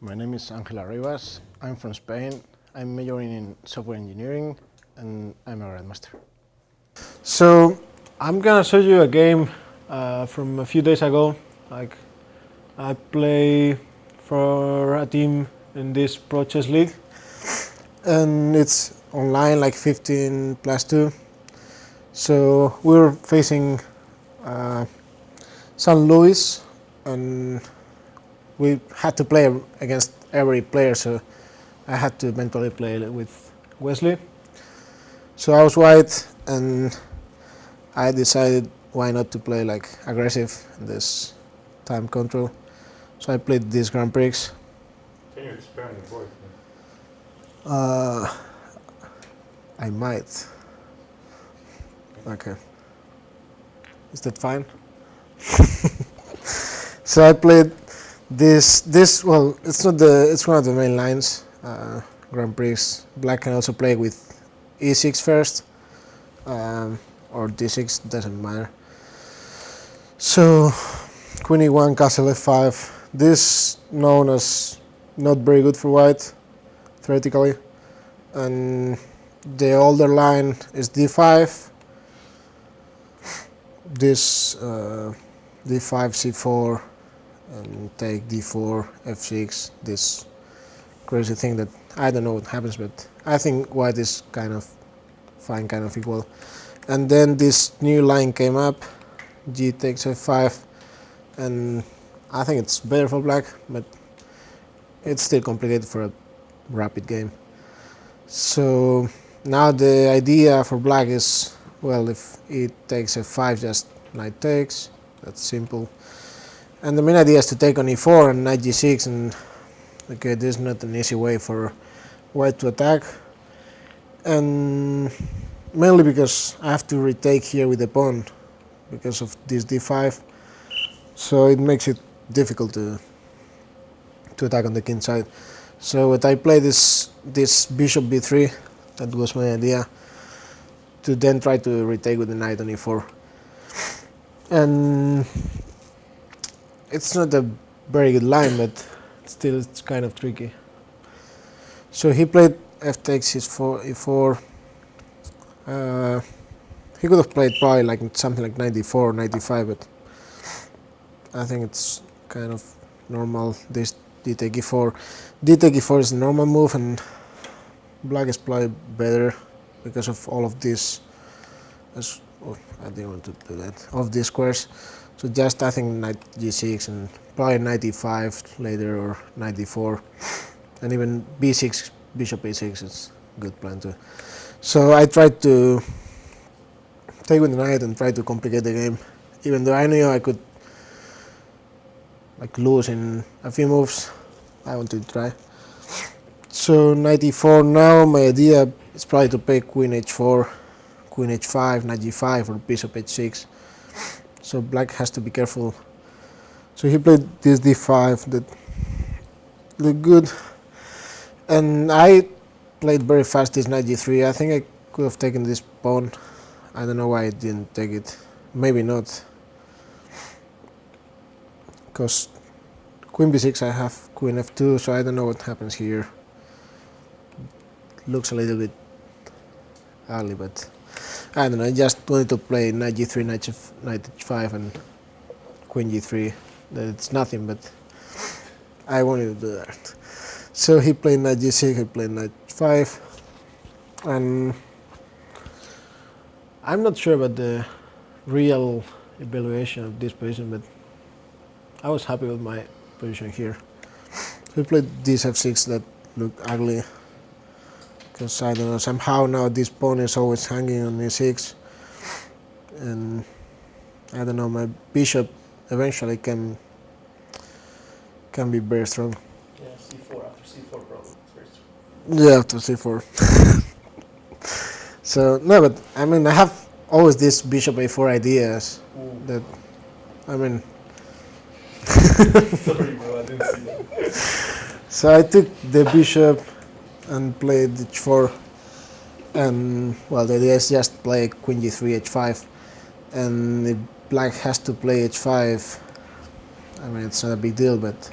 My name is Arribas. I'm from Spain. I'm majoring in software engineering and I'm a grandmaster. So I'm gonna show you a game from a few days ago. Like I play for a team in this Pro Chess League, and it's online, like 15 plus 2. So we're facing San Luis, and we had to play against every player. So I had to eventually play with Wesley. So I was white, and I decided why not to play like aggressive in this time control. So I played this Grand Prix. Can you expand your voice? I might. Okay. Is that fine? So I played this. Well, it's not the. It's one of the main lines. Grand Prix. Black can also play with e6 first, or d6. Doesn't matter. So Queen e1, castle f5. This known as not very good for white, theoretically, and the older line is d5. This d5, c4, and take d4, f6. This crazy thing that I don't know what happens, but I think white is kind of fine, kind of equal. And then this new line came up, g takes f5, and I think it's better for black, but it's still complicated for a rapid game. So now the idea for black is, well, if it takes f5, just knight takes. That's simple. And the main idea is to take on e4 and knight g6, and okay, this is not an easy way for white to attack, and mainly because I have to retake here with the pawn because of this d5, so it makes it difficult to attack on the king side. So what I played is this bishop b3. That was my idea, to then try to retake with the knight on e4. And it's not a very good line, but still it's kind of tricky. So he played f takes e4. He could have played probably like something like knight d4 or knight d5, but I think it's kind of normal. This d take e4. D take e4 is the normal move, and black is probably better because of all of this. I didn't want to do that. Of these squares. So just I think knight g6 and probably knight e5 later, or knight d4, and even b6, bishop a6 is a good plan too. So I tried to take with the knight and try to complicate the game, even though I knew I could like lose in a few moves. I wanted to try. So knight e4. Now my idea is probably to play queen h4, queen h5, knight g5, or bishop h6. So black has to be careful. So he played this d5 that looked good, and I played very fast this knight g3. I think I could have taken this pawn. I don't know why I didn't take it. Maybe not, because queen b6 I have queen f2, so I don't know what happens here. Looks a little bit ugly, but I don't know. I just wanted to play knight g3, knight h5, and queen g3. It's nothing, but I wanted to do that. So he played knight g6, he played knight h5, and I'm not sure about the real evaluation of this position, but I was happy with my position here. He played this f6 that looked ugly, because I don't know, somehow now this pawn is always hanging on e6, and I don't know, my bishop eventually can be very strong. Yeah, c4 after c4 problem. It's very strong. Yeah, after c4. So no, but I mean, I have always this bishop a4 ideas that, I mean. Sorry, bro, I didn't see that. So I took the bishop and played h4, and well, the idea is just play queen g3, h5, and if black has to play h5, I mean, it's not a big deal, but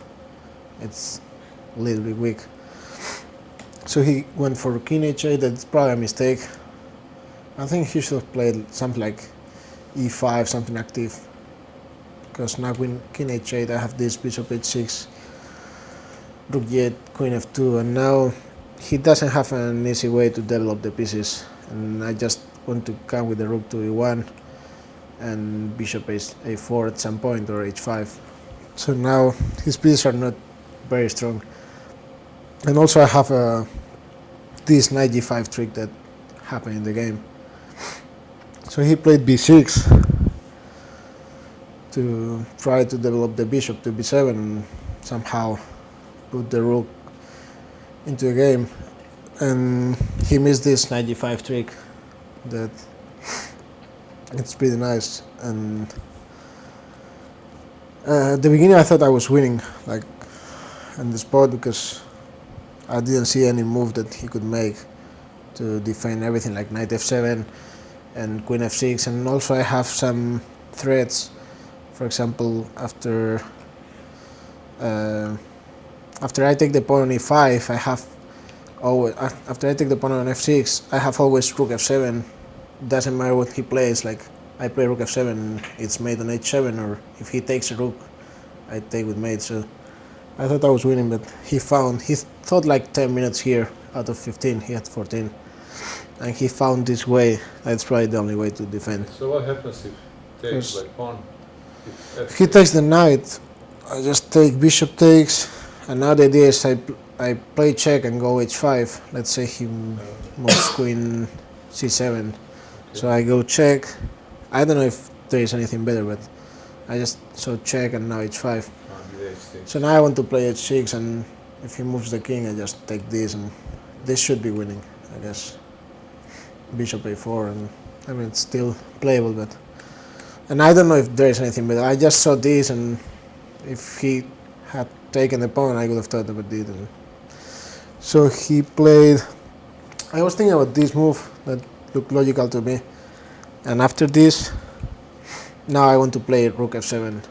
it's a little bit weak. So he went for king h8. That's probably a mistake. I think he should have played something like e5, something active. Because now king h8, I have this bishop h6, rook g8, queen f2, and now he doesn't have an easy way to develop the pieces. And I just want to come with the rook to e1 and bishop a4 at some point, or h5. So now his pieces are not very strong. And also I have this knight g5 trick that happened in the game. So he played b6 to try to develop the bishop to b7 and somehow put the rook into the game. And he missed this knight g5 trick that it's pretty nice. And at the beginning I thought I was winning, like on the spot, because I didn't see any move that he could make to defend everything, like knight f7 and queen f6. And also I have some threats. For example, after I take the pawn on e5, I have always, after I take the pawn on f6, I have always rook f7. Doesn't matter what he plays, like I play rook f7, it's mate on h7, or if he takes a rook, I take with mate. So I thought I was winning, but he thought like 10 minutes here out of 15, he had 14. And he found this way. That's probably the only way to defend. So what happens if he takes like pawn? If he takes the knight, I just take bishop takes, and now the idea is I play check and go h5. Let's say he moves queen c7. Okay. So I go check. I don't know if there is anything better, but I just saw check and now h5. So now I want to play h6, and if he moves the king, I just take this, and this should be winning, I guess. Bishop a4, and I mean it's still playable, but. And I don't know if there is anything better. I just saw this, and if he had taken the pawn, I would have thought about it. And so he played. I was thinking about this move that looked logical to me. And after this, now I want to play rook f7.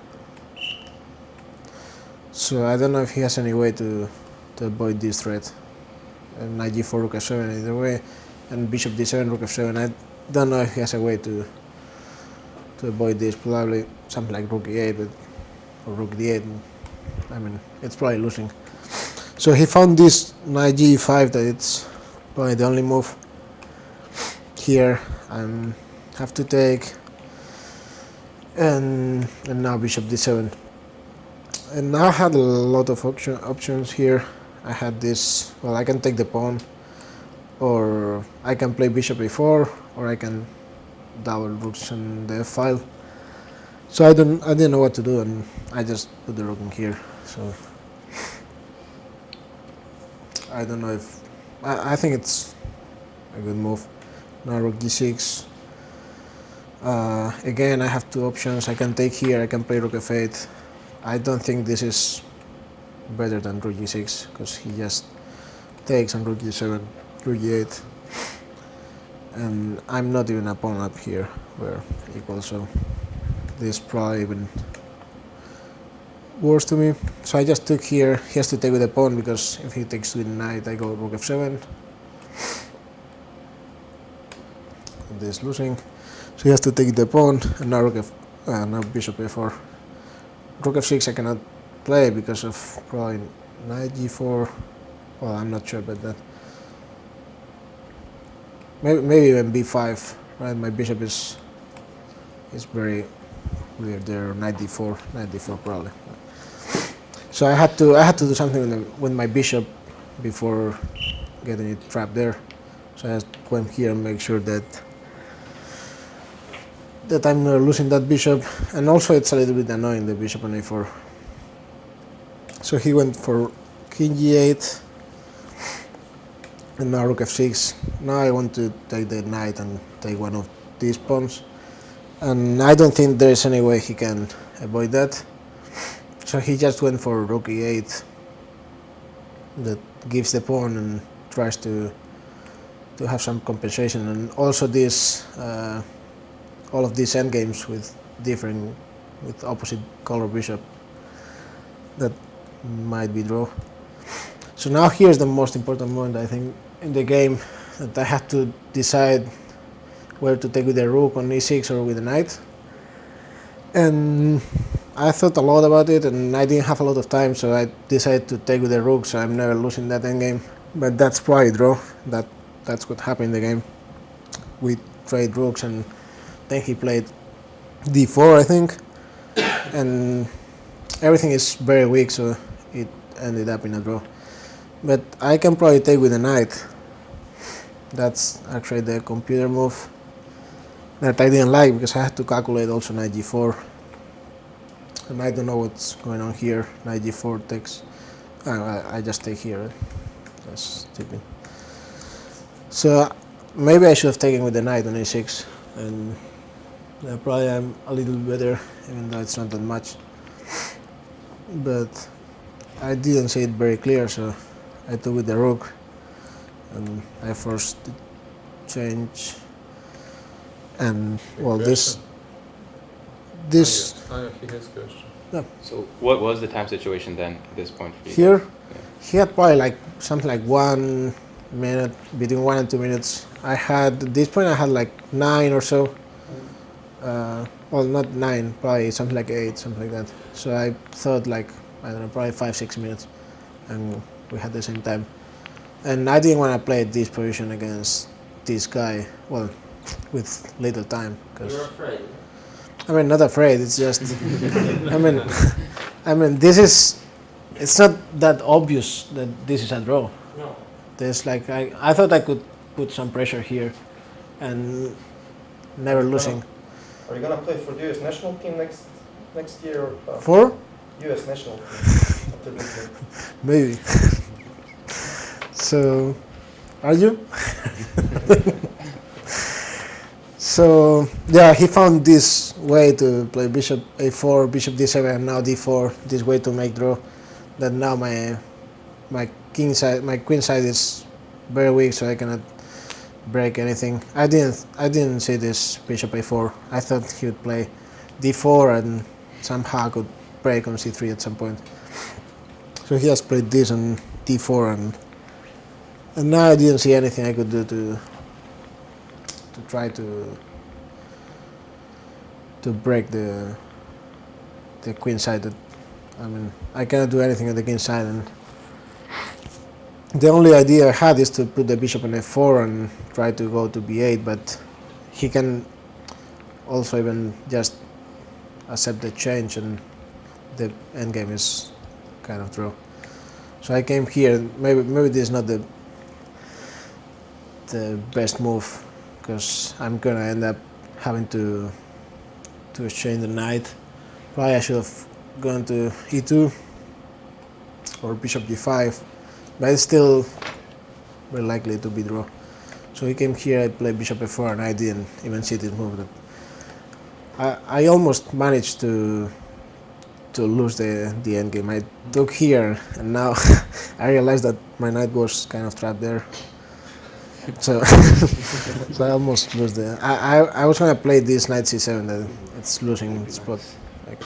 So I don't know if he has any way to avoid this threat. And knight g4, rook f7 either way, and bishop d7, rook f7. I don't know if he has a way to avoid this. Probably something like rook e8, or rook d8. I mean, it's probably losing. So he found this knight g5 that it's probably the only move here, and have to take, and now bishop d7. And now I had a lot of options here. I had this, well, I can take the pawn, or I can play bishop a4, or I can double rooks on the f file. So I didn't know what to do, and I just put the rook in here. So I don't know if I think it's a good move. Now rook g6. Again, I have two options. I can take here. I can play rook f8. I don't think this is better than rook g6, because he just takes on rook g7, rook g8. And I'm not even a pawn up here, we're equal, so this is probably even worse to me. So I just took here. He has to take with the pawn, because if he takes with the knight, I go rook f7. This is losing. So he has to take the pawn, and now now bishop a4. Rook f6 I cannot play because of probably knight g4. Well, I'm not sure about that. Maybe even b5, right? My bishop is very weird there. Knight d4 probably. So I had to do something with my bishop before getting it trapped there. So I just went here and make sure that I'm not losing that bishop. And also it's a little bit annoying, the bishop on a4. So he went for king g8, and now rook f6. Now I want to take the knight and take one of these pawns, and I don't think there is any way he can avoid that. So he just went for rook e8, that gives the pawn and tries to have some compensation. And also this all of these endgames with opposite color bishop that might be draw. So now here's the most important moment I think in the game, that I had to decide where to take with the rook on e6 or with the knight. And I thought a lot about it, and I didn't have a lot of time, so I decided to take with the rook, so I'm never losing that endgame. But that's probably draw. That's what happened in the game. We trade rooks, and then he played d4, I think, and everything is very weak, so it ended up in a draw. But I can probably take with the knight. That's actually the computer move that I didn't like, because I had to calculate also knight g4, and I don't know what's going on here. Knight g4 takes. I just take here. That's stupid. So maybe I should have taken with the knight on a6, and probably I'm a little better, even though it's not that much. But I didn't see it very clear, so I took with the rook, and I forced the change. And well, this. He has question. So what was the time situation then at this point for you? Here, Yeah. he had probably like something like 1 minute, between 1 and 2 minutes. I had, at this point I had like 9 or so. Well, not 9, probably something like 8, something like that. So I thought like, I don't know, probably 5-6 minutes, and we had the same time. And I didn't want to play this position against this guy, well, with little time. You're afraid. I mean, not afraid. It's just, I mean, this is. It's not that obvious that this is a draw. No. There's like I thought I could put some pressure here, and never losing. Are you gonna play for the US national team next year or For US national team after this year? maybe. So, are you? So yeah, he found this way to play bishop a4, bishop d7, and now d4. This way to make draw. That now my king side, my queen side is very weak, so I cannot break anything. I didn't see this bishop a4. I thought he would play d4 and somehow could break on c3 at some point. So he has played this on d4, and now I didn't see anything I could do to try to break the queen side. That, I mean, I cannot do anything on the king side, and the only idea I had is to put the bishop on f4 and try to go to b8, but he can also even just accept the change, and the endgame is kind of draw. So I came here. Maybe this is not the best move, because I'm gonna end up having to exchange the knight. Probably I should have gone to e2 or bishop d5, but it's still very likely to be draw. So he came here, I played bishop f4, and I didn't even see this move. That I almost managed to lose the endgame. I took here, and now I realized that my knight was kind of trapped there. So, so I almost lose the. I was gonna play this knight c7, that it's losing spot. Like,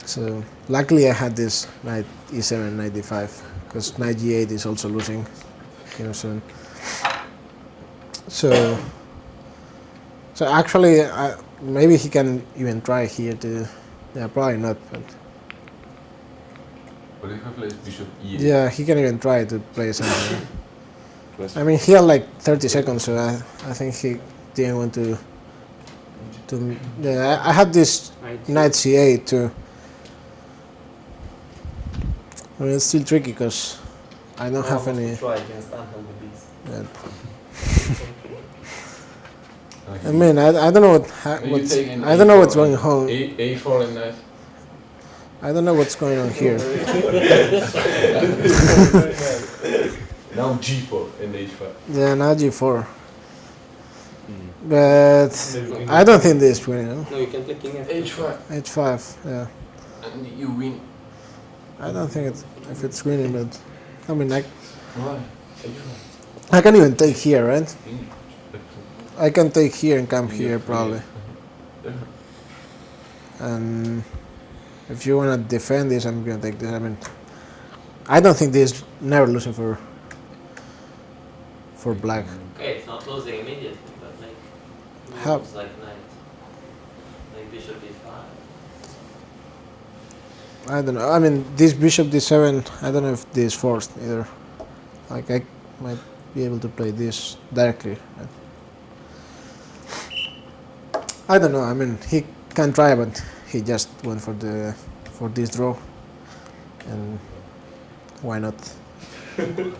so luckily I had this knight e7, knight d5, because knight g8 is also losing, soon. So actually, maybe he can even try here to. Yeah, probably not. But But if I play bishop e8, yeah, he can even try to play something. I mean, he had like 30 seconds, so I think he didn't want to. Yeah, I had this knight c8 too. I mean, it's still tricky because I don't have any. Try against unhealthy bees. Yeah. I mean, I don't know I don't know what's going on. A4 and knight. I don't know what's going on here. Now g4 and h5. Yeah, now g4. But I don't think this is winning. No, you can play king h5. h5, yeah. And you win. I don't think if it's winning, but I mean, Why? I can even take here, right? I can take here and come here probably. And if you wanna defend this, I'm gonna take this. I mean, I don't think this is never losing for black. Okay, it's not losing immediately, but like How- moves like knight, like bishop d5. I don't know. I mean, this bishop d7. I don't know if this is forced either. Like I might be able to play this directly. I don't know. I mean, he can try, but he just went for this draw, and why not? Good.